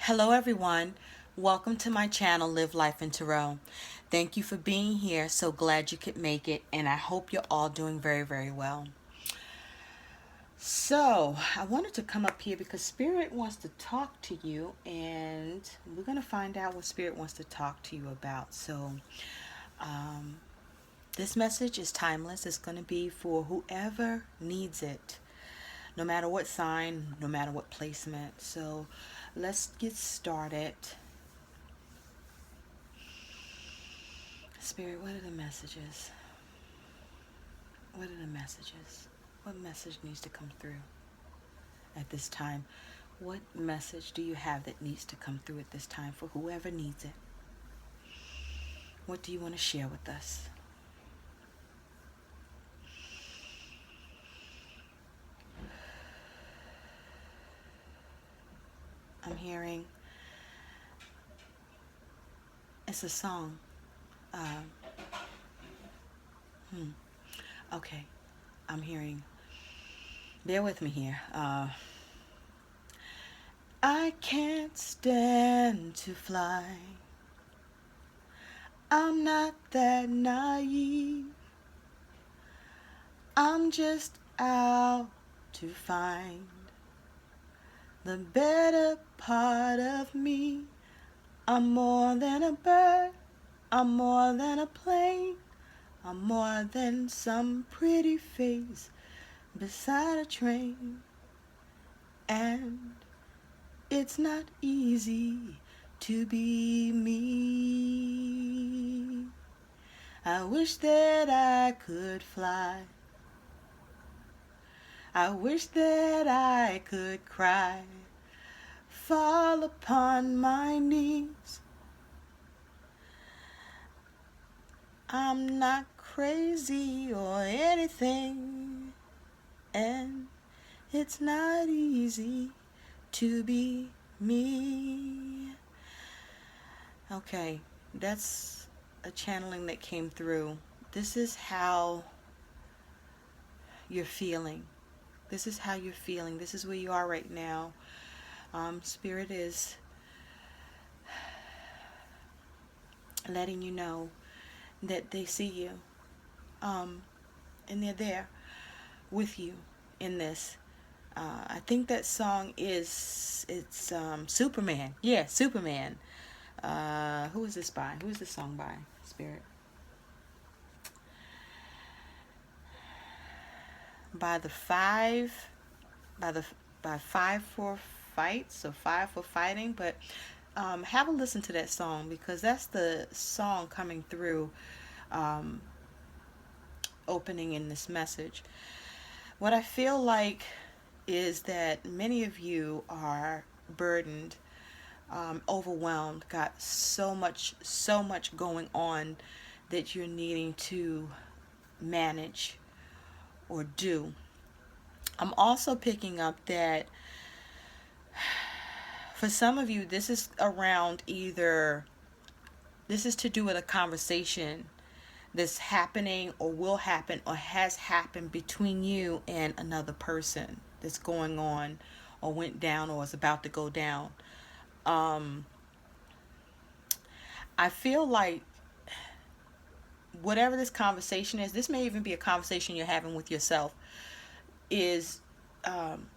Hello, everyone. Welcome to my channel, Live Life in Tarot. Thank you for being here. So glad you could make it, and I hope you're all doing very, very well. So, I wanted to come up here because Spirit wants to talk to you, and we're going to find out what Spirit wants to talk to you about. So, um, this message is timeless. It's going to be for whoever needs it, no matter what sign, no matter what placement. So, let's get started. Spirit, what are the messages? What are the messages? What message needs to come through at this time? What message do you have that needs to come through at this time for whoever needs it? What do you want to share with us? I'm hearing it's a song. Uh, okay, I'm hearing. Bear with me here. I can't stand to fly. I'm not that naive. I'm just out to find the better part of me. I'm more than a bird. I'm more than a plane. I'm more than some pretty face beside a train. And it's not easy to be me. I wish that I could fly. I wish that I could cry. Fall upon my knees. I'm not crazy or anything, and it's not easy to be me. Okay, that's a channeling that came through. This is how you're feeling. This is how you're feeling. This is where you are right now. Spirit is letting you know that they see you, and they're there with you in this. I think that song it's Superman. Yeah, Superman. Who is this by? Who is this song by? Spirit. By the five, by the by five for fight, so five for fighting. But have a listen to that song because that's the song coming through, um, opening in this message. What I feel like is that many of you are burdened, overwhelmed, got so much going on that you're needing to manage or do. I'm also picking up that for some of you, this is around either, this is to do with a conversation that's happening or will happen or has happened between you and another person that's going on or went down or is about to go down. Um, I feel like whatever this conversation is, this may even be a conversation you're having with yourself, is um,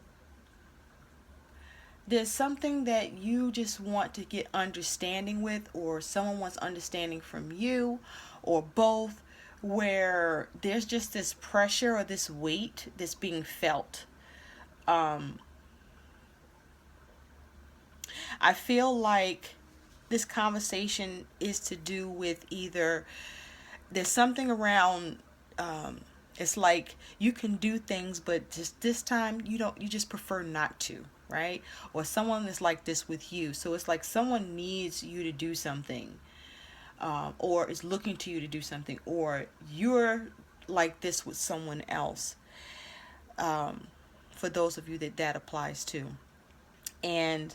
there's something that you just want to get understanding with, or someone wants understanding from you, or both, where there's just this pressure or this weight that's being felt. Um, I feel like this conversation is to do with either there's something around, it's like you can do things but just this time you just prefer not to, right? Or someone is like this with you, so it's like someone needs you to do something, or is looking to you to do something, or you're like this with someone else, for those of you that that applies to. And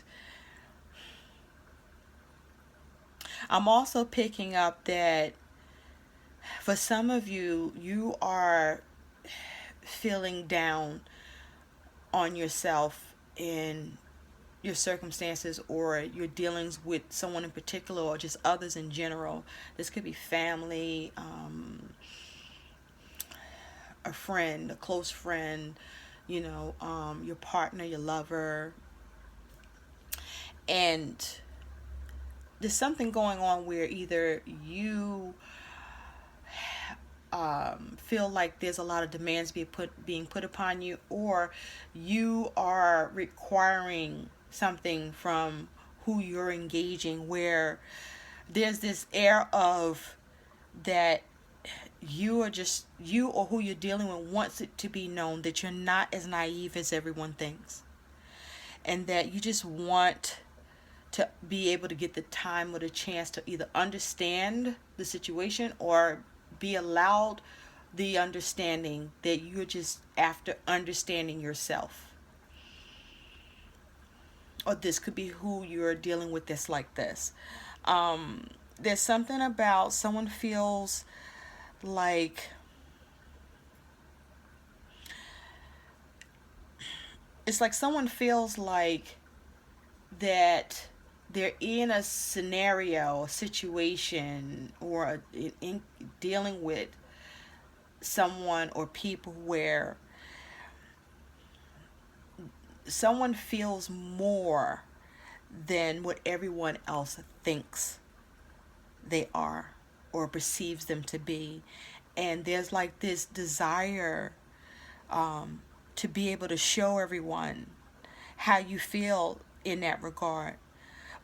I'm also picking up that for some of you, you are feeling down on yourself in your circumstances or your dealings with someone in particular or just others in general. This could be family, a friend, a close friend, your partner, your lover. And there's something going on where either you feel like there's a lot of demands being put upon you, or you are requiring something from who you're engaging, where there's this air of that you are just you, or who you're dealing with wants it to be known that you're not as naive as everyone thinks, and that you just want to be able to get the time or the chance to either understand the situation or be allowed the understanding that you're just after understanding yourself. Or this could be who you're dealing with that's like this. There's something about someone feels like it's like someone feels like that they're in a scenario, a situation, or in dealing with someone or people where someone feels more than what everyone else thinks they are or perceives them to be. And there's like this desire to be able to show everyone how you feel in that regard,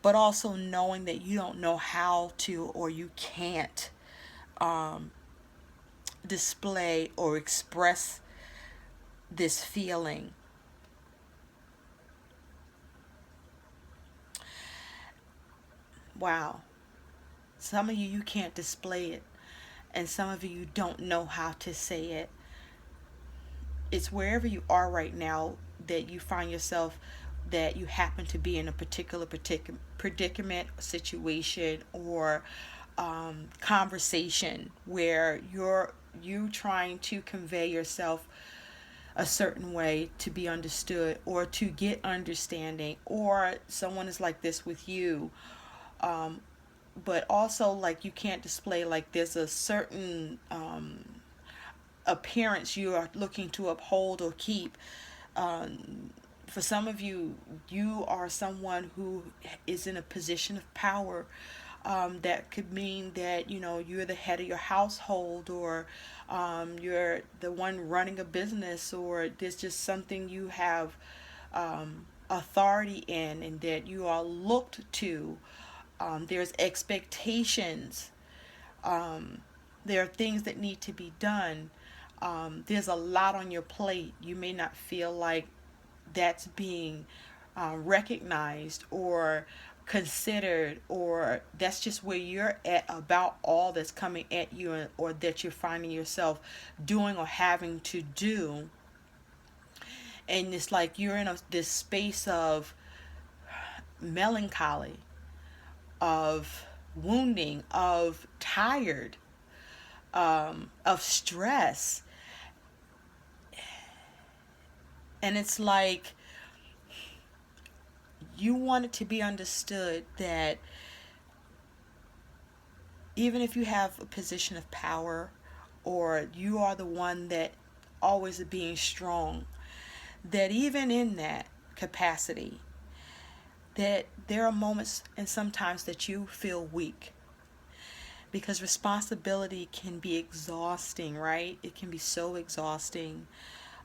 but also knowing that you don't know how to, or you can't display or express this feeling. Wow. Some of you can't display it, and some of you don't know how to say it. It's wherever you are right now that you find yourself, that you happen to be in a particular predicament, situation, or conversation where you trying to convey yourself a certain way to be understood or to get understanding, or someone is like this with you, but also like you can't display, like there's a certain appearance you are looking to uphold or keep. For some of you, you are someone who is in a position of power. That could mean that you're the head of your household, or you're the one running a business, or there's just something you have authority in, and that you are looked to. There's expectations. There are things that need to be done. There's a lot on your plate. You may not feel like that's being recognized or considered, or that's just where you're at about all that's coming at you, or that you're finding yourself doing or having to do. And it's like you're in this space of melancholy, of wounding, of tired, of stress. And it's like you want it to be understood that even if you have a position of power, or you are the one that always is being strong, that even in that capacity, that there are moments and sometimes that you feel weak, because responsibility can be exhausting, right? It can be so exhausting,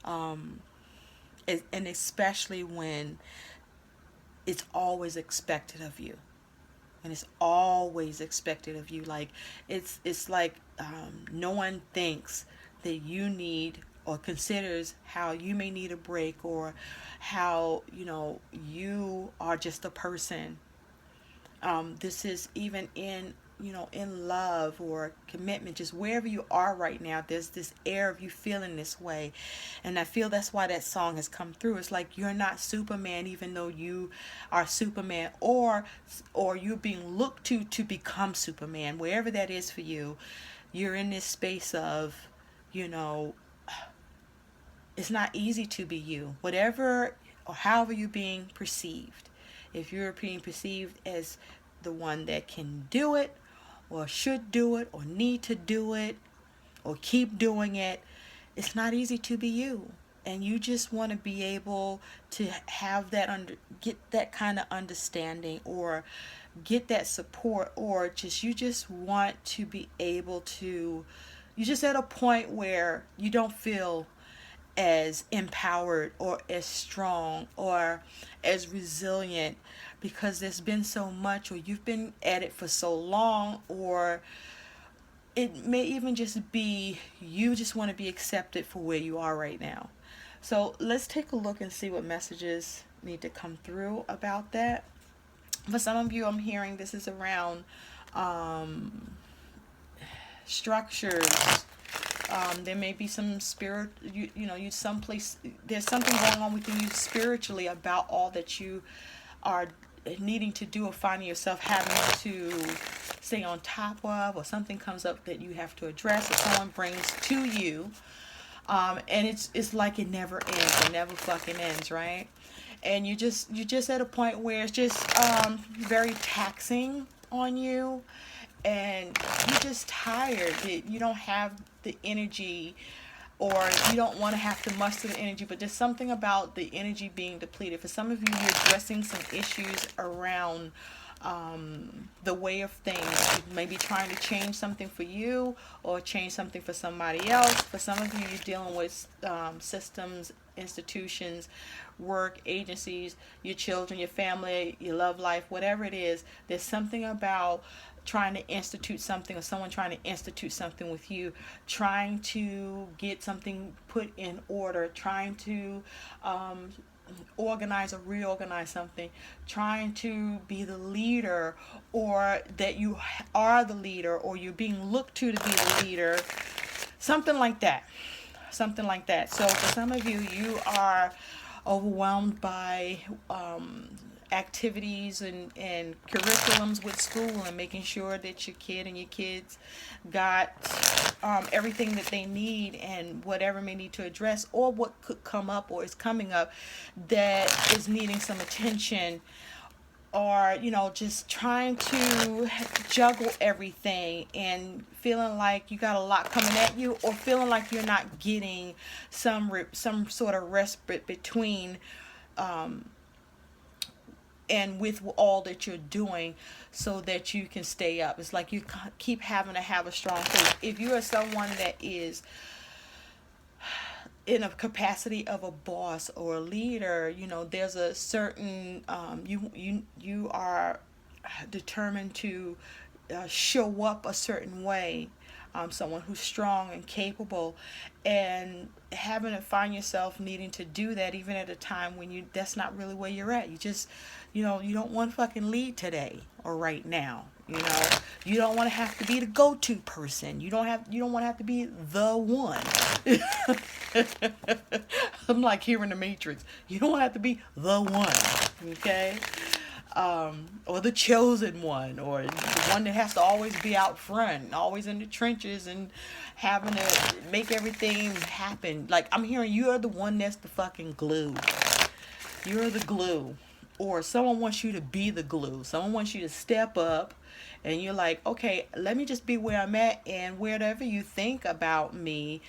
and especially when it's always expected of you, and it's always expected of you. Like it's like no one thinks that you need or considers how you may need a break, or how you are just a person. This is even in in love or commitment, just wherever you are right now, there's this air of you feeling this way. And I feel that's why that song has come through. It's like you're not Superman, even though you are Superman, or you're being looked to become Superman. Wherever that is for you, you're in this space of you know it's not easy to be you, whatever or however you're being perceived. If you're being perceived as the one that can do it, or should do it, or need to do it, or keep doing it, it's not easy to be you. And you just want to be able to have that get that kind of understanding, or get that support, or just you just want to be able to, you just at a point where you don't feel as empowered or as strong or as resilient, because there's been so much, or you've been at it for so long, or it may even just be you just want to be accepted for where you are right now. So let's take a look and see what messages need to come through about that. For some of you, I'm hearing this is around um, structures. There may be some spirit, you know, you someplace, there's something going on with you spiritually about all that you are needing to do, or finding yourself having to stay on top of, or something comes up that you have to address, or someone brings to you. And it's like it never ends. It never fucking ends, right? And you just at a point where it's just very taxing on you, and you're just tired. You don't have the energy, or you don't want to have to muster the energy, but there's something about the energy being depleted. For some of you, you're addressing some issues around the way of things. You may be trying to change something for you, or change something for somebody else. For some of you, you're dealing with systems, institutions, work, agencies, your children, your family, your love life, whatever it is. There's something about trying to institute something, or someone trying to institute something with you, trying to get something put in order, trying to organize or reorganize something, trying to be the leader, or that you are the leader, or you're being looked to be the leader, something like that. Something like that. So for some of you, you are overwhelmed by activities and curriculums with school, and making sure that your kid and your kids got everything that they need, and whatever may need to address, or what could come up or is coming up that is needing some attention, or just trying to juggle everything, and feeling like you got a lot coming at you, or feeling like you're not getting some sort of respite between and with all that you're doing, so that you can stay up. It's like you keep having to have a strong faith. If you are someone that is in a capacity of a boss or a leader, there's a certain you are determined to show up a certain way. Someone who's strong and capable, and having to find yourself needing to do that even at a time when that's not really where you're at. You just you don't want to fucking lead today or right now. You don't want to have to be the go-to person. You don't want to have to be the one. I'm like here in the Matrix. You don't want to have to be the one, okay? Or the chosen one, or the one that has to always be out front, always in the trenches, and having to make everything happen. Like, I'm hearing you're the one that's the fucking glue. You're the glue. Or someone wants you to be the glue. Someone wants you to step up, and you're like, okay, let me just be where I'm at, and whatever you think about me,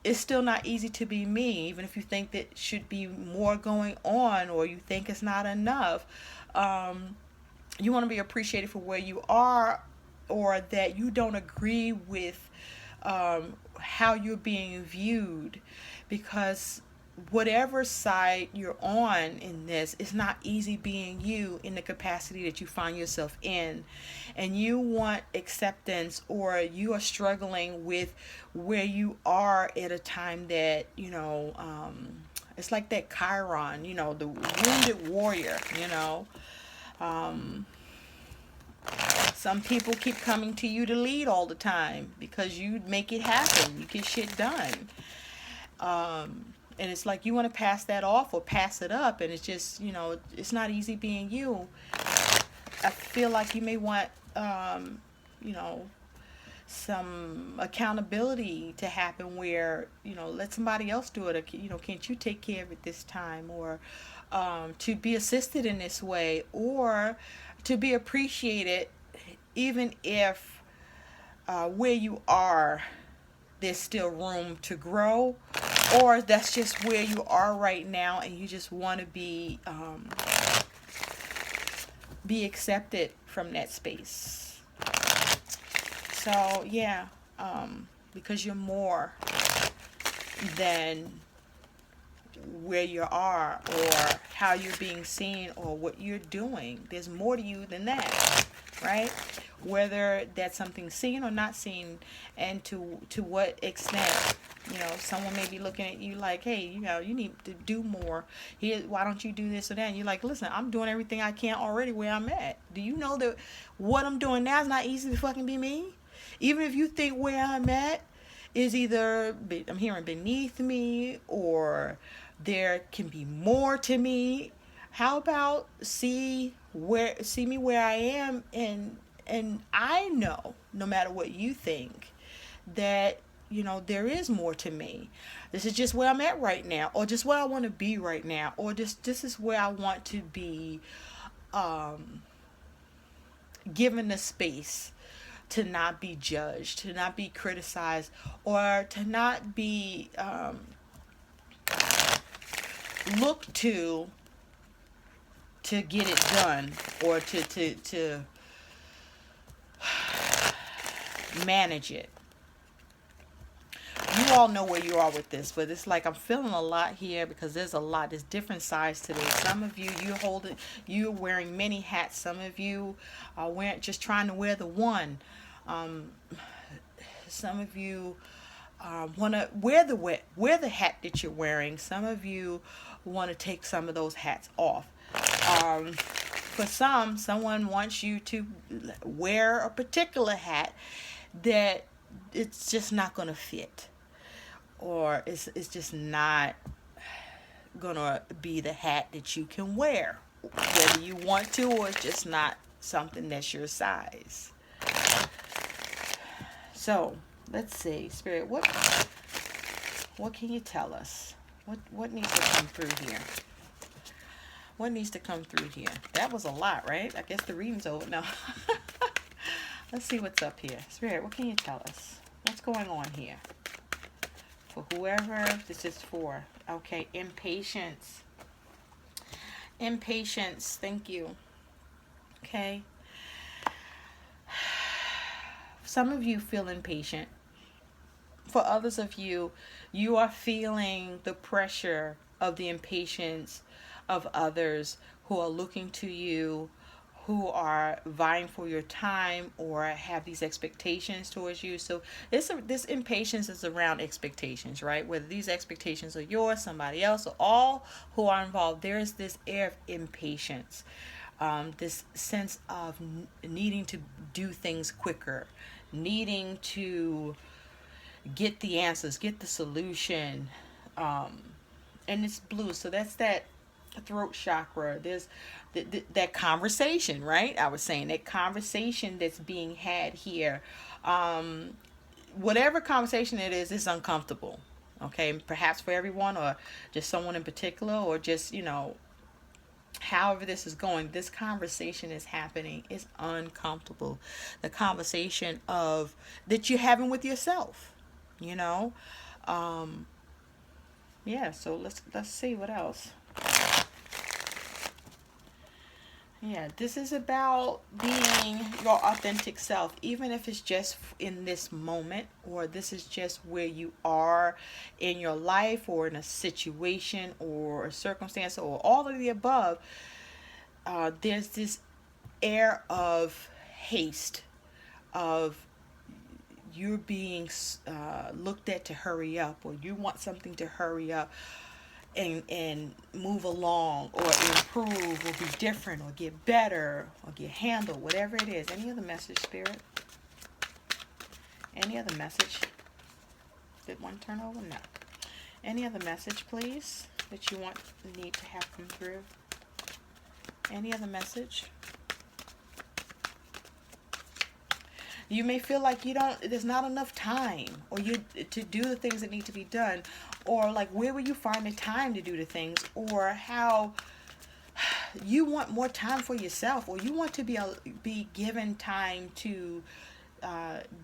it's still not easy to be me, even if you think that should be more going on, or you think it's not enough. You want to be appreciated for where you are, or that you don't agree with how you're being viewed, because whatever side you're on in this, it's not easy being you in the capacity that you find yourself in, and you want acceptance, or you are struggling with where you are at a time that it's like that Chiron, the wounded warrior. Some people keep coming to you to lead all the time because you make it happen, you get shit done. And it's like you want to pass that off or pass it up, and it's just it's not easy being you. I feel like you may want you know some accountability to happen, where let somebody else do it, or can't you take care of it this time, or to be assisted in this way, or to be appreciated, even if where you are there's still room to grow, or that's just where you are right now and you just want to be accepted from that space. So yeah, because you're more than where you are or how you're being seen or what you're doing. There's more to you than that, right? Whether that's something seen or not seen, and to what extent. Someone may be looking at you like, hey, you need to do more. Here, why don't you do this or that? And you're like, listen, I'm doing everything I can already where I'm at. Do you know that what I'm doing now is not easy to fucking be me? Even if you think where I'm at is either I'm hearing beneath me or there can be more to me. How about see me where I am, and I know, no matter what you think, that there is more to me. This is just where I'm at right now, or just where I want to be right now, or just this is where I want to be given the space to not be judged, to not be criticized, or to not be looked to get it done, or to manage it. You all know where you are with this, but it's like I'm feeling a lot here because there's a lot. There's different sides to this. Some of you, you're wearing many hats. Some of you are just trying to wear the one. Some of you want to wear the hat that you're wearing. Some of you want to take some of those hats off. For someone wants you to wear a particular hat that it's just not going to fit, or it's just not going to be the hat that you can wear, whether you want to, or it's just not something that's your size. So let's see, Spirit, what can you tell us? What needs to come through here? What needs to come through here? That was a lot, right? I guess the reading's over now. Let's see what's up here. Spirit, what can you tell us? What's going on here? For whoever this is for. Okay, impatience. Impatience, thank you. Okay. Some of you feel impatient. For others of you, you are feeling the pressure of the impatience of others who are looking to you, who are vying for your time or have these expectations towards you. So this impatience is around expectations, right? Whether these expectations are yours, somebody else, or all who are involved, there is this air of impatience, this sense of needing to do things quicker, needing to get the answers, get the solution, and it's blue. So that's that throat chakra. There's that conversation, right? I was saying that conversation that's being had here. Whatever conversation it is, it's uncomfortable. Okay, perhaps for everyone, or just someone in particular, or just however this is going, this conversation is happening. It's uncomfortable. The conversation of that you're having with yourself. Yeah. So let's see what else. Yeah, this is about being your authentic self, even if it's just in this moment, or this is just where you are in your life, or in a situation, or a circumstance, or all of the above. There's this air of haste, of you're being looked at to hurry up, or you want something to hurry up and move along, or improve, or be different, or get better, or get handled, whatever it is. Any other message, Spirit? Any other message? Did one turn over? No. Any other message, please, that you need to have come through? Any other message? You may feel like there's not enough time, or to do the things that need to be done, or like where will you find the time to do the things, or how you want more time for yourself, or you want to be given time to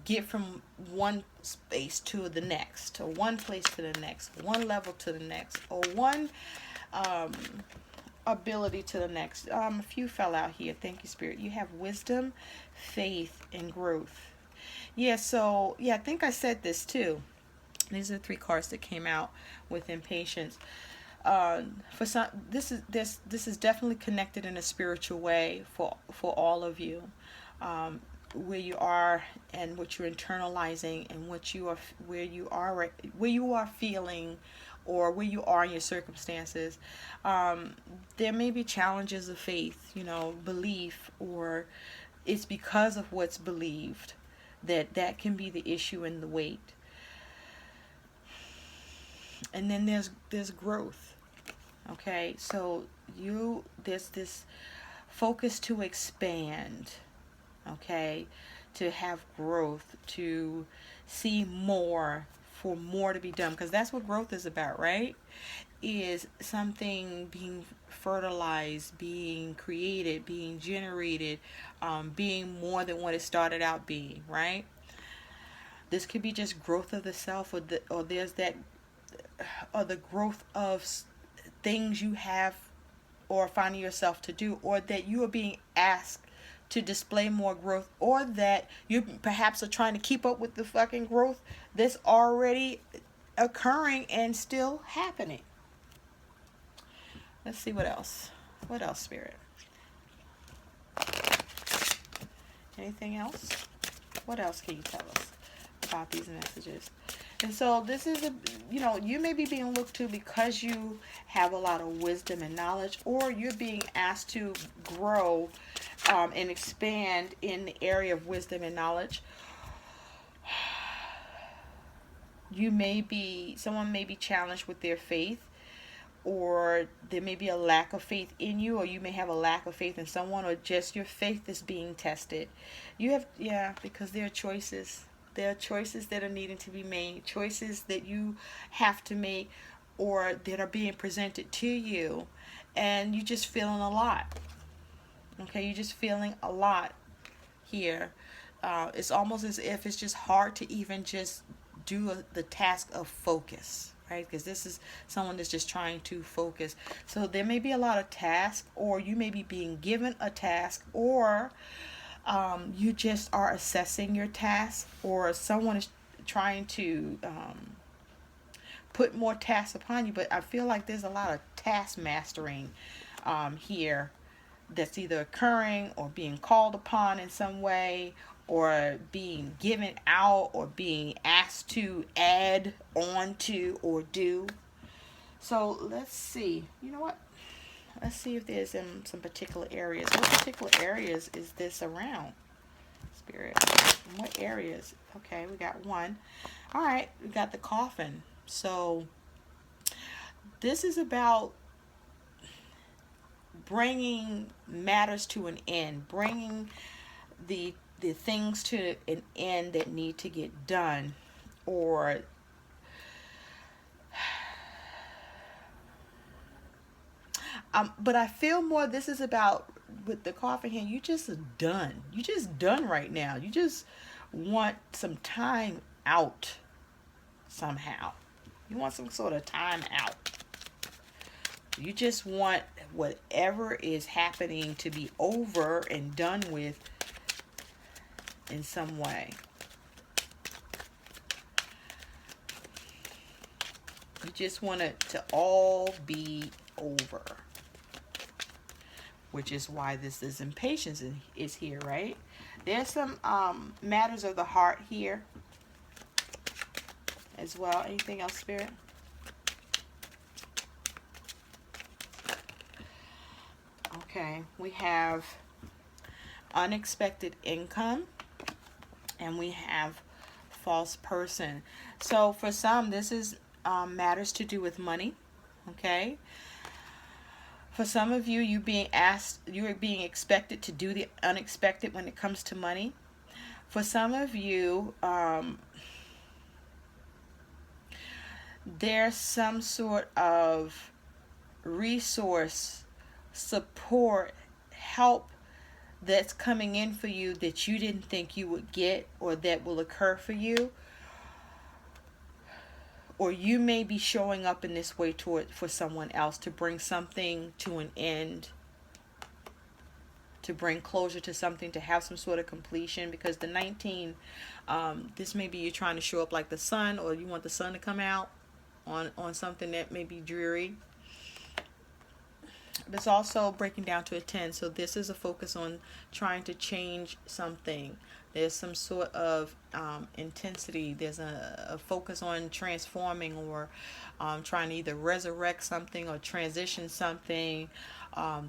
get from one space to the next, or one place to the next, one level to the next, or one um, ability to the next. A few fell out here. Thank you, Spirit. You have wisdom, faith, and growth. Yeah, so yeah, I think I said this too. These are the three cards that came out with impatience. For some, this is definitely connected in a spiritual way for all of you. Where you are and what you're internalizing, and what you are, where you are feeling, or where you are in your circumstances. There may be challenges of faith, belief, or it's because of what's believed that can be the issue and the weight. And then there's growth. Okay, so there's this focus to expand, okay, to have growth, to see more, for more to be done, because that's what growth is about, right? Is something being fertilized, being created, being generated, being more than what it started out being, right? This could be just growth of the self, or there's that, or the growth of things you have or finding yourself to do, or that you are being asked to display more growth, or that you perhaps are trying to keep up with the fucking growth that's already occurring and still happening. Let's see what else. What else, Spirit? Anything else? What else can you tell us about these messages? And so this is you may be being looked to because you have a lot of wisdom and knowledge, or you're being asked to grow and expand in the area of wisdom and knowledge. Someone may be challenged with their faith, or there may be a lack of faith in you, or you may have a lack of faith in someone, or just your faith is being tested. Because there are choices. There are choices that are needing to be made, choices that you have to make, or that are being presented to you, and you're just feeling a lot. Okay, you're just feeling a lot here. It's almost as if it's just hard to even just do the task of focus, right? Because this is someone that's just trying to focus. So there may be a lot of tasks, or you may be being given a task, or you just are assessing your task, or someone is trying to put more tasks upon you. But I feel like there's a lot of task mastering here that's either occurring, or being called upon in some way, or being given out, or being asked to add on to or do. So let's see. You know what? Let's see if there's in some particular areas. What particular areas is this around, Spirit? What areas? Okay, we got one. All right, we got the coffin. So this is about bringing matters to an end, bringing the things to an end that need to get done, or but I feel more this is about, with the coffin here, you just done. You just done right now. You just want some time out somehow. You want some sort of time out. You just want whatever is happening to be over and done with in some way. You just want it to all be over. Which is why this is impatience is here, right? There's some matters of the heart here as well. Anything else, Spirit? Okay, we have unexpected income, and we have false person. So for some, this is matters to do with money. Okay. For some of you, you're being expected to do the unexpected when it comes to money. For some of you, there's some sort of resource, support, help that's coming in for you that you didn't think you would get or that will occur for you. Or you may be showing up in this way toward for someone else to bring something to an end, to bring closure to something, to have some sort of completion. Because the 19, this may be you trying to show up like the sun, or you want the sun to come out on something that may be dreary. But it's also breaking down to a 10. So this is a focus on trying to change something. There's some sort of intensity. There's a focus on transforming, or trying to either resurrect something or transition something.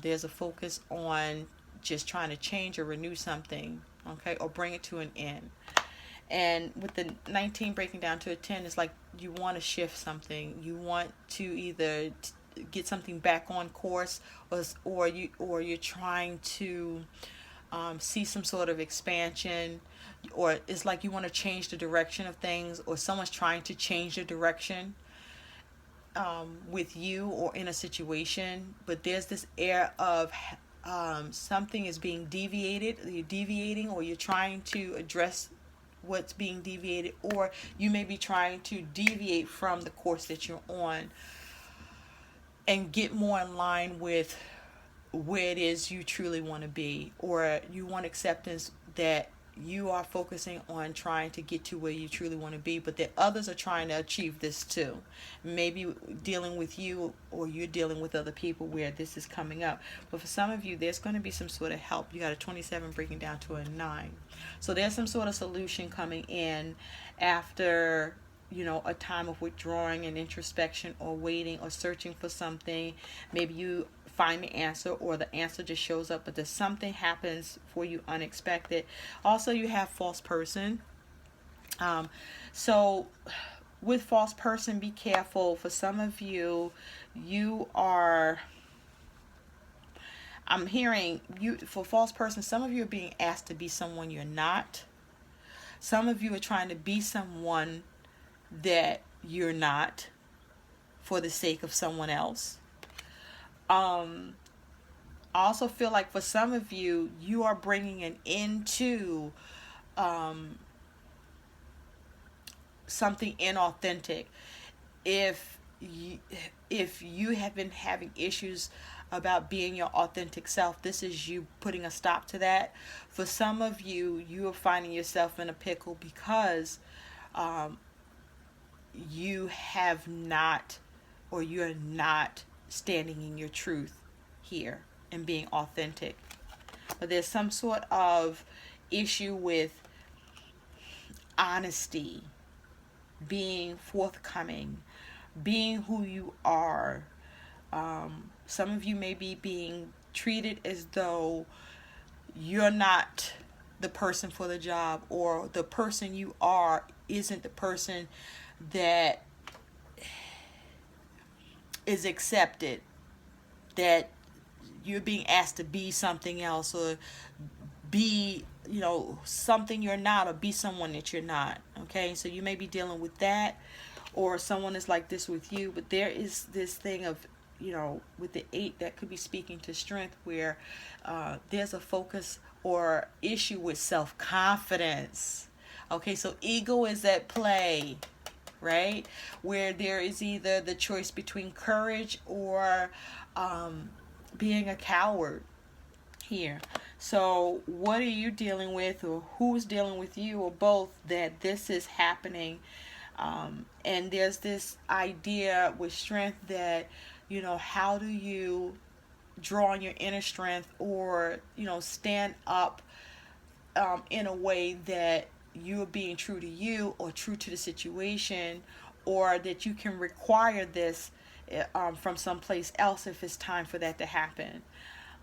There's a focus on just trying to change or renew something, okay, or bring it to an end. And with the 19 breaking down to a 10, it's like you want to shift something. You want to either get something back on course, or you're trying to see some sort of expansion, or it's like you want to change the direction of things, or someone's trying to change the direction with you or in a situation. But there's this air of something is being deviated. You're deviating, or you're trying to address what's being deviated, or you may be trying to deviate from the course that you're on and get more in line with where it is you truly want to be, or you want acceptance that you are focusing on trying to get to where you truly want to be, but that others are trying to achieve this too. Maybe dealing with you, or you're dealing with other people where this is coming up. But for some of you, there's going to be some sort of help. You got a 27 breaking down to a 9. So there's some sort of solution coming in after a time of withdrawing and introspection, or waiting, or searching for something. Maybe you find the answer, or the answer just shows up, but there's something happens for you unexpected. Also, you have false person. So with false person, be careful. For some of you, I'm hearing you, for false person, some of you are being asked to be someone you're not. Some of you are trying to be someone that you're not for the sake of someone else. I also feel like for some of you, you are bringing an end to something inauthentic. If you have been having issues about being your authentic self, this is you putting a stop to that. For some of you, you are finding yourself in a pickle because you have not, or you're not standing in your truth here and being authentic. But there's some sort of issue with honesty, being forthcoming, being who you are. Some of you may be being treated as though you're not the person for the job, or the person you are isn't the person that is accepted, that you're being asked to be something else, or be something you're not, or be someone that you're not. Okay, so you may be dealing with that, or someone is like this with you. But there is this thing of with the 8 that could be speaking to strength, where there's a focus or issue with self-confidence. Okay, so ego is at play, right? Where there is either the choice between courage or being a coward here. So what are you dealing with, or who's dealing with you, or both, that this is happening? And there's this idea with strength that, how do you draw on your inner strength, or, stand up in a way that you're being true to you, or true to the situation, or that you can require this from someplace else if it's time for that to happen.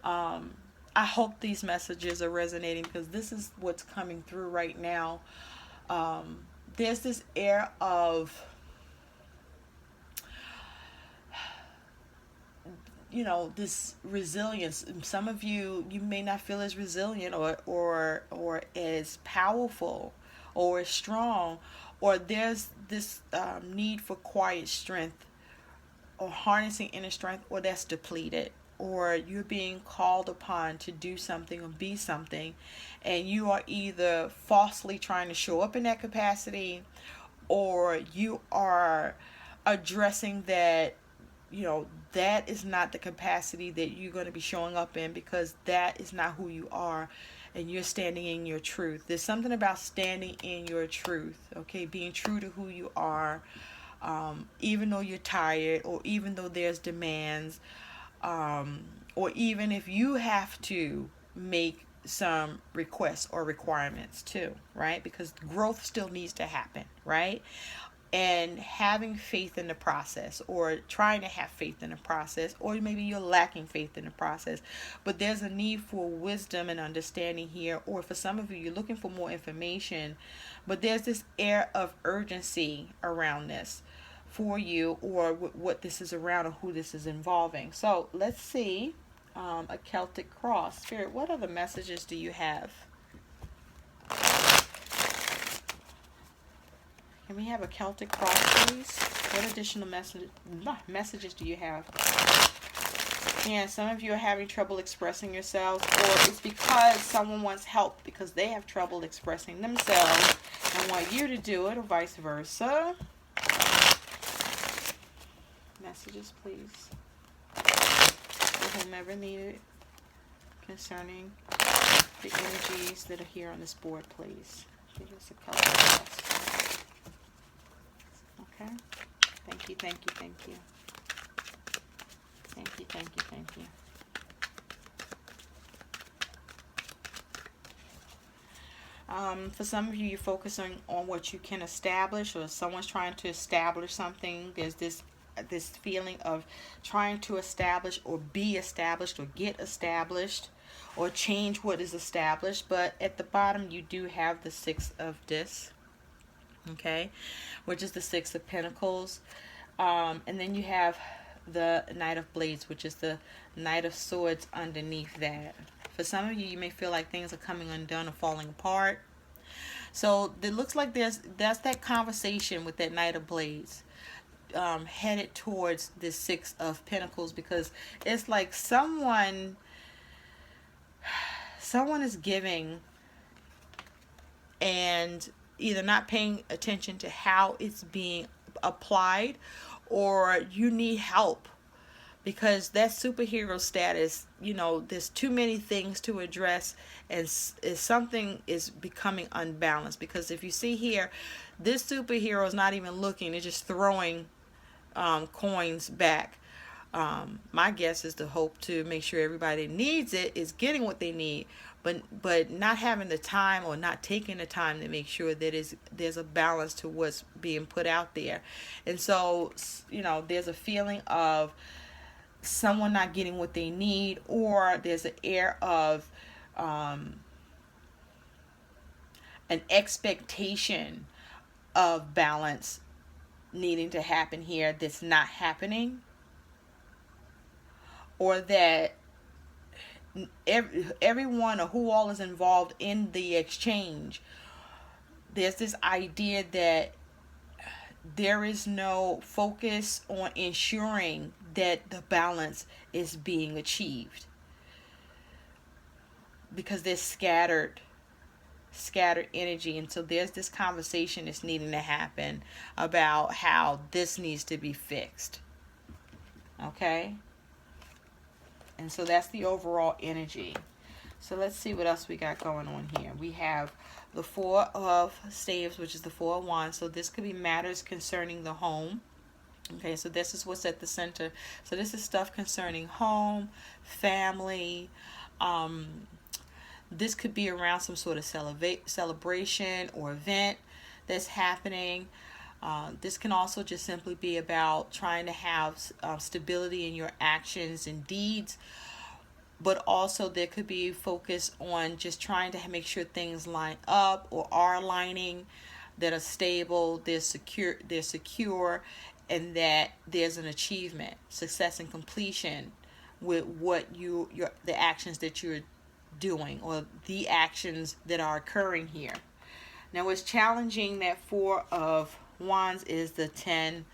I hope these messages are resonating, because this is what's coming through right now. There's this air of, this resilience. Some of you may not feel as resilient, or as powerful, or as strong, or there's this need for quiet strength, or harnessing inner strength, or that's depleted. or you're being called upon to do something or be something, and you are either falsely trying to show up in that capacity, or you are addressing that, that is not the capacity that you're going to be showing up in, because that is not who you are, and you're standing in your truth. There's something about standing in your truth, okay? Being true to who you are, even though you're tired, or even though there's demands, or even if you have to make some requests or requirements too, right? Because growth still needs to happen, right? And having faith in the process, or trying to have faith in the process, or maybe you're lacking faith in the process, but there's a need for wisdom and understanding here. Or for some of you, you're looking for more information, but there's this air of urgency around this for you, or what this is around, or who this is involving. So let's see, a Celtic cross. Spirit, what other messages do you have? Can we have a Celtic cross, please? What additional messages do you have? Yeah, some of you are having trouble expressing yourselves, or it's because someone wants help because they have trouble expressing themselves and want you to do it, or vice versa. Messages, please, for whomever needed concerning the energies that are here on this board, please. Give us a Celtic cross. Okay. Thank you, thank you, thank you. Thank you, thank you, thank you. For some of you, you're focusing on what you can establish, or someone's trying to establish something. There's this feeling of trying to establish, or be established, or get established, or change what is established. But at the bottom, you do have the Six of Discs, okay, which is the Six of Pentacles, and then you have the Knight of Blades, which is the Knight of Swords underneath that. For some of you, you may feel like things are coming undone or falling apart. So it looks like that's that conversation with that Knight of Blades, headed towards this Six of Pentacles, because it's like someone is giving and either not paying attention to how it's being applied, or you need help, because that superhero status, there's too many things to address, and something is becoming unbalanced. Because if you see here, this superhero is not even looking, they're just throwing coins back. My guess is the hope to make sure everybody needs it is getting what they need, but not having the time, or not taking the time to make sure that there's a balance to what's being put out there. And so, there's a feeling of someone not getting what they need, or there's an air of an expectation of balance needing to happen here that's not happening, or that everyone, or who all is involved in the exchange, there's this idea that there is no focus on ensuring that the balance is being achieved, because there's scattered energy. And so there's this conversation that's needing to happen about how this needs to be fixed, okay? And so that's the overall energy. So let's see what else we got going on here. We have the Four of Staves, which is the Four of Wands. So this could be matters concerning the home. Okay, so this is what's at the center. So this is stuff concerning home, family. This could be around some sort of celebration or event that's happening. This can also just simply be about trying to have stability in your actions and deeds, but also there could be focus on just trying to make sure things line up, or are aligning, that are stable, they're secure, and that there's an achievement, success, and completion with what the actions that you're doing, or the actions that are occurring here. Now, what's challenging that Four of Wands is the Ten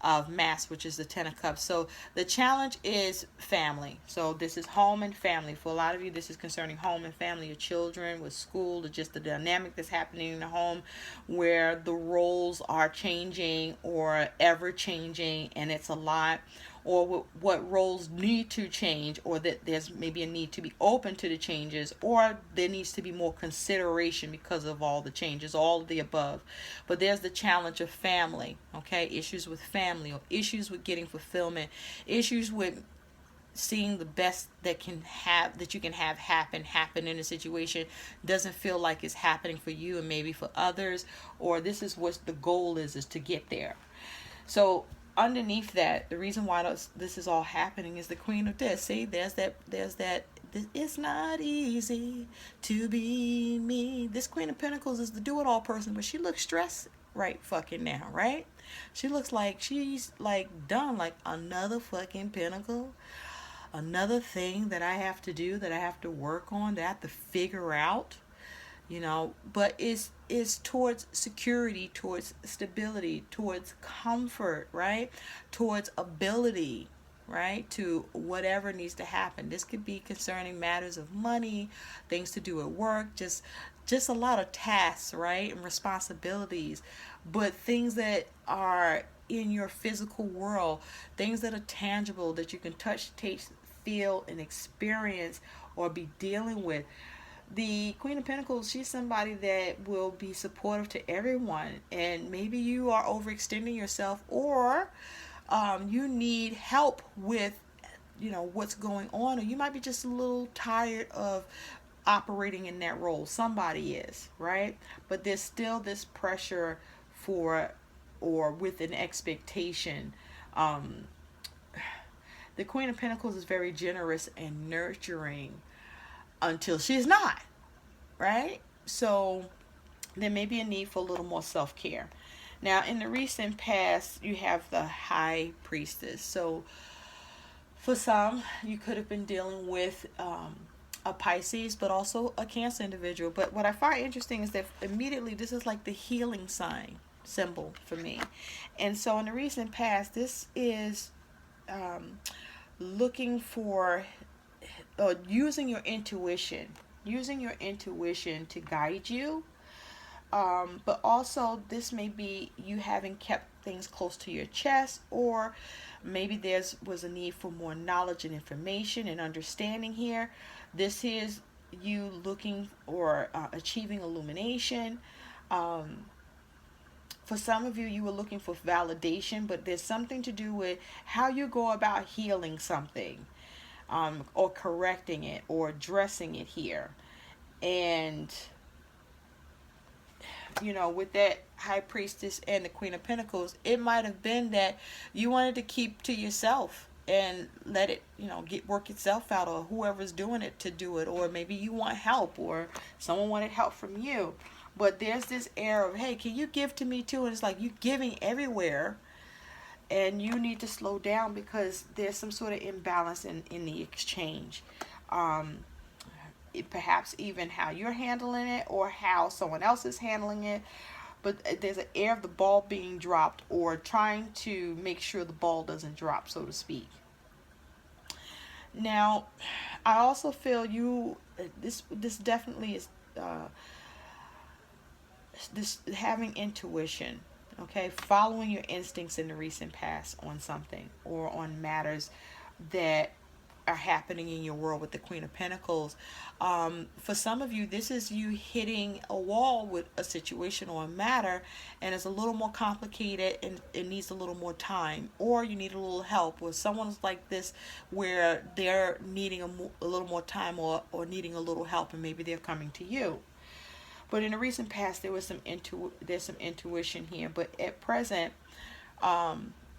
of Mass, which is the Ten of Cups. So the challenge is family. So this is home and family. For a lot of you, this is concerning home and family, your children, with school, or just the dynamic that's happening in the home where the roles are changing or ever changing, and it's a lot, or what roles need to change, or that there's maybe a need to be open to the changes, or there needs to be more consideration because of all the changes, all of the above. But there's the challenge of family, okay? Issues with family, or issues with getting fulfillment, issues with seeing the best that you can have happen in a situation doesn't feel like it's happening for you and maybe for others, or this is what the goal is to get there. So underneath that, the reason why this is all happening is the Queen of This. See, there's that. It's not easy to be me. This Queen of Pentacles is the do-it-all person, but she looks stressed right fucking now, right? She looks like she's like done, like another fucking pentacle, another thing that I have to do, that I have to work on, that I have to figure out, but is towards security, towards stability, towards comfort, right? Towards ability, right? To whatever needs to happen. This could be concerning matters of money, things to do at work, just a lot of tasks, right? And responsibilities, but things that are in your physical world, things that are tangible, that you can touch, taste, feel, and experience, or be dealing with. The Queen of Pentacles, she's somebody that will be supportive to everyone, and maybe you are overextending yourself, or you need help with what's going on, or you might be just a little tired of operating in that role. Somebody is, right? But there's still this pressure for, or with an expectation. The Queen of Pentacles is very generous and nurturing until she's not, right? So there may be a need for a little more self-care. Now, in the recent past, you have the High Priestess. So for some, you could have been dealing with a Pisces, but also a Cancer individual. But what I find interesting is that immediately this is like the healing sign symbol for me. And so in the recent past, this is looking for using your intuition to guide you, but also this may be you having kept things close to your chest, or maybe was a need for more knowledge and information and understanding here. This is you looking or achieving illumination. For some of you, you were looking for validation, but there's something to do with how you go about healing something, or correcting it, or addressing it here. And with that High Priestess and the Queen of Pentacles, it might have been that you wanted to keep to yourself and let it work itself out, or whoever's doing it to do it, or maybe you want help, or someone wanted help from you. But there's this air of, hey, can you give to me too? And it's like you giving everywhere, and you need to slow down because there's some sort of imbalance in the exchange. Perhaps even how you're handling it, or how someone else is handling it. But there's an air of the ball being dropped, or trying to make sure the ball doesn't drop, so to speak. Now, I also feel this definitely is this having intuition, okay, following your instincts in the recent past on something, or on matters that are happening in your world with the Queen of Pentacles. For some of you, this is you hitting a wall with a situation or a matter, and it's a little more complicated and it needs a little more time, or you need a little help, or someone's like this where they're needing a little more time, or needing a little help, and maybe they're coming to you. But in the recent past, there's some intuition here. But at present,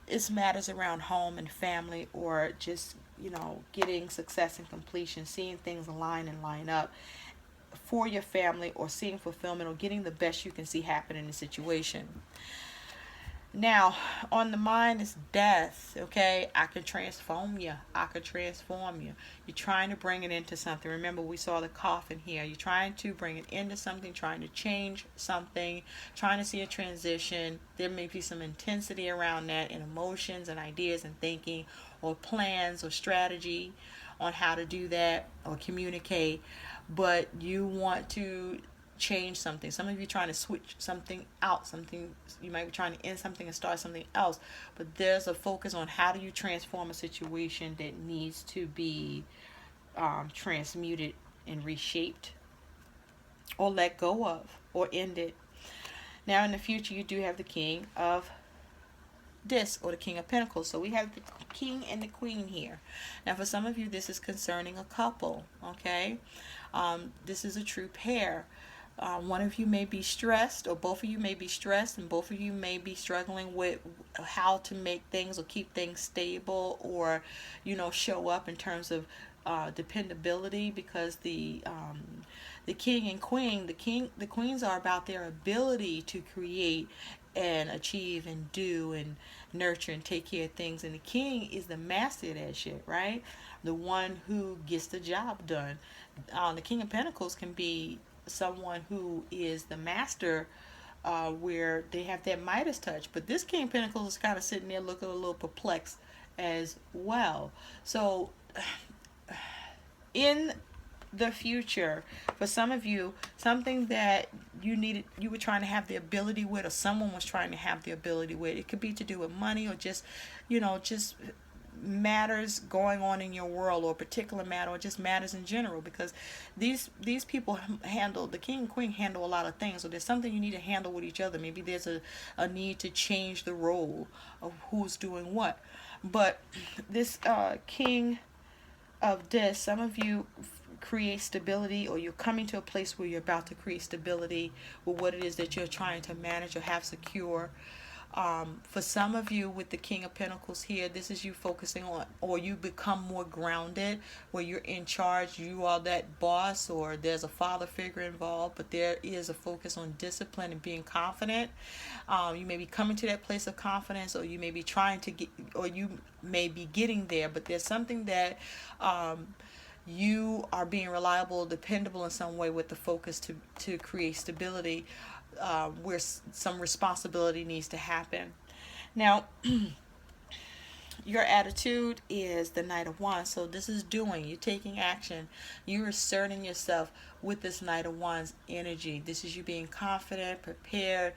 it's matters around home and family, or just getting success and completion, seeing things align and line up for your family, or seeing fulfillment, or getting the best you can see happen in the situation. Now, on the mind is death, okay? I can transform you. I can transform you. You're trying to bring it into something. Remember, we saw the coffin here. You're trying to bring it into something, trying to change something, trying to see a transition. There may be some intensity around that in emotions and ideas and thinking, or plans or strategy on how to do that or communicate. But you want to change something. Some of you trying to switch something out, something you might be trying to end something and start something else. But there's a focus on how do you transform a situation that needs to be transmuted and reshaped, or let go of, or end it. Now in the future, you do have the King of Discs, or the King of Pentacles. So we have the King and the Queen here. Now for some of you, this is concerning a couple. Okay, this is a true pair. One of you may be stressed, or both of you may be stressed, and both of you may be struggling with how to make things or keep things stable, or show up in terms of dependability, because the king and queen, the queens are about their ability to create and achieve and do and nurture and take care of things, and the king is the master of that shit, right? The one who gets the job done. The King of Pentacles can be someone who is the master, where they have that Midas touch, but this King of Pentacles is kind of sitting there looking a little perplexed as well. So in the future, for some of you, something that you were trying to have the ability with, or someone was trying to have the ability with, it could be to do with money, or just just matters going on in your world, or a particular matter, or just matters in general, because these people handle, the king and queen handle a lot of things. So there's something you need to handle with each other. Maybe there's a need to change the role of who's doing what. But this king of this, some of you create stability, or you're coming to a place where you're about to create stability with what it is that you're trying to manage or have secure. For some of you, with the King of Pentacles here, this is you focusing on, or you become more grounded, where you're in charge, you are that boss, or there's a father figure involved, but there is a focus on discipline and being confident. You may be coming to that place of confidence, or you may be trying to get, or you may be getting there, but there's something that you are being reliable, dependable in some way, with the focus to create stability, where some responsibility needs to happen. Now, your attitude is the Knight of Wands. So this is doing, you're taking action, you're asserting yourself with this Knight of Wands energy. This is you being confident, prepared.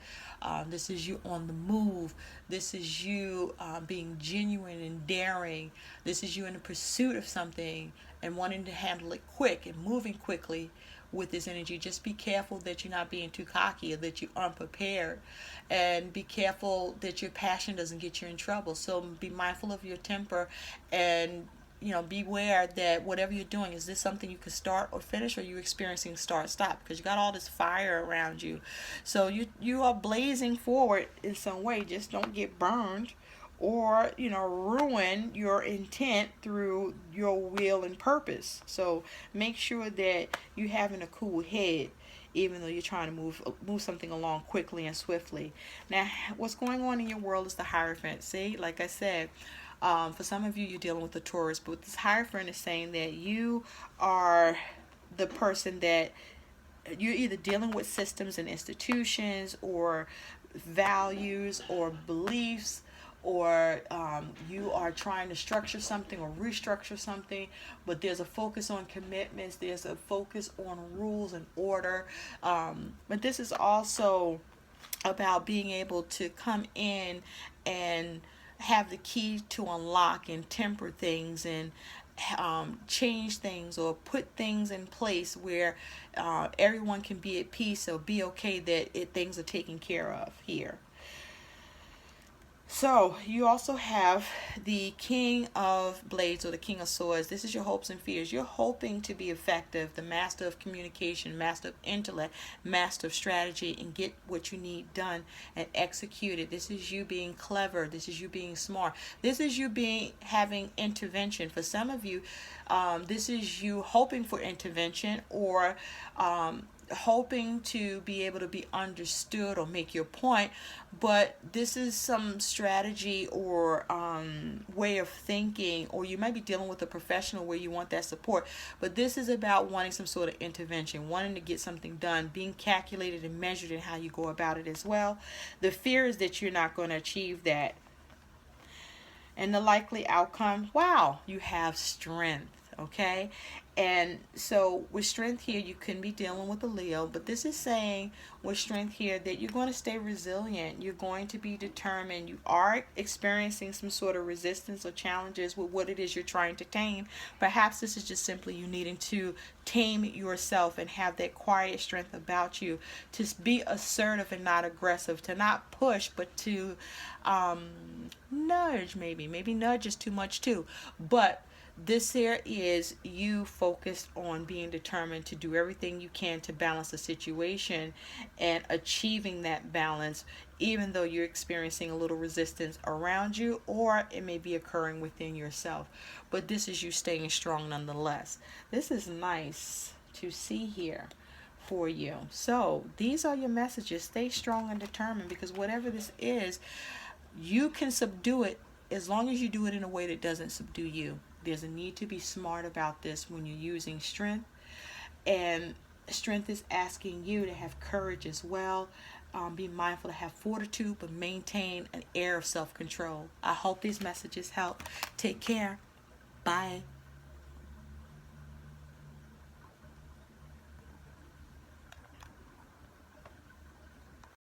This is you on the move. This is you being genuine and daring. This is you in the pursuit of something and wanting to handle it quick and moving quickly with this energy. Just be careful that you're not being too cocky, or that you're unprepared, and be careful that your passion doesn't get you in trouble. So be mindful of your temper, and beware that whatever you're doing, is this something you can start or finish, or are you experiencing start stop, because you got all this fire around you. So you are blazing forward in some way. Just don't get burned, or ruin your intent through your will and purpose. So make sure that you're having a cool head, even though you're trying to move something along quickly and swiftly. Now, what's going on in your world is the Hierophant. See, like I said, for some of you, you're dealing with the Taurus, but this Hierophant is saying that you are the person that you're either dealing with systems and institutions, or values, or beliefs, or you are trying to structure something or restructure something, but there's a focus on commitments, there's a focus on rules and order. But this is also about being able to come in and have the key to unlock and temper things, and change things, or put things in place where everyone can be at peace, or be okay that things are taken care of here. So you also have the King of Blades, or the King of Swords. This is your hopes and fears. You're hoping to be effective, the master of communication, master of intellect, master of strategy, and get what you need done and execute it. This is you being clever. This is you being smart. This is you having intervention. For some of you, This is you hoping for intervention, or hoping to be able to be understood or make your point, but this is some strategy or way of thinking, or you might be dealing with a professional where you want that support, but this is about wanting some sort of intervention, wanting to get something done, being calculated and measured in how you go about it as well. The fear is that you're not going to achieve that, and the likely outcome, wow, you have strength. Okay, and so with strength here, you can be dealing with a Leo, but this is saying with strength here that you're going to stay resilient, you're going to be determined, you are experiencing some sort of resistance or challenges with what it is you're trying to tame. Perhaps this is just simply you needing to tame yourself and have that quiet strength about you, to be assertive and not aggressive, to not push but to nudge. Maybe nudge is too much too, but this here is you focused on being determined to do everything you can to balance the situation and achieving that balance, even though you're experiencing a little resistance around you, or it may be occurring within yourself. But this is you staying strong nonetheless. This is nice to see here for you. So these are your messages. Stay strong and determined, because whatever this is, you can subdue it as long as you do it in a way that doesn't subdue you. There's a need to be smart about this when you're using strength, and strength is asking you to have courage as well. Be mindful to have fortitude, but maintain an air of self-control. I hope these messages help. Take care. Bye.